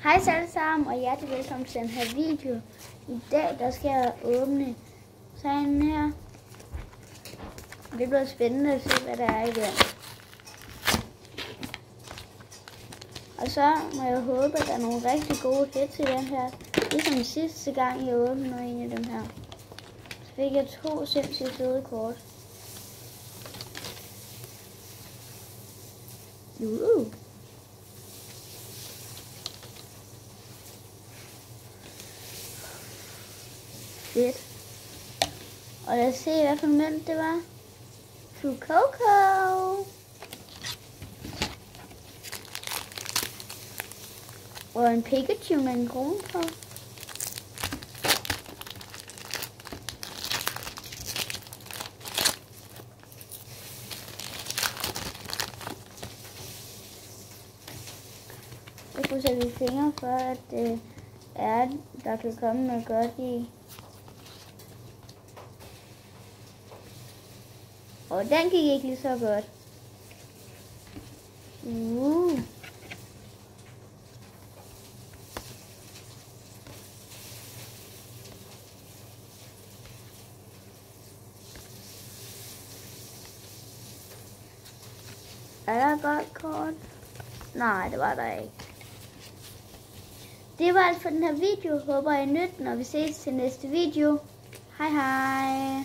Hej så alle sammen, og hjertelig velkommen til den her video. I dag der skal jeg åbne sådan her. Det bliver spændende at se, hvad der er i den. Og så må jeg håbe, at der er nogle rigtig gode hits i den her. Ligesom sidste gang, jeg åbnede en af dem her. Så fik jeg 2 sindssygt fede kort. Fedt. Og lad os se, hvad for en mønt det var. Fuecoco. Og en Pikachu med en krone på. Jeg kunne sætte fingre for, at det er, der kan komme noget godt i. Og den gik ikke lige så godt. Er der godt kort? Nej, det var der ikke. Det var alt for den her video. Håber I nød den, og vi ses til næste video. Hej hej.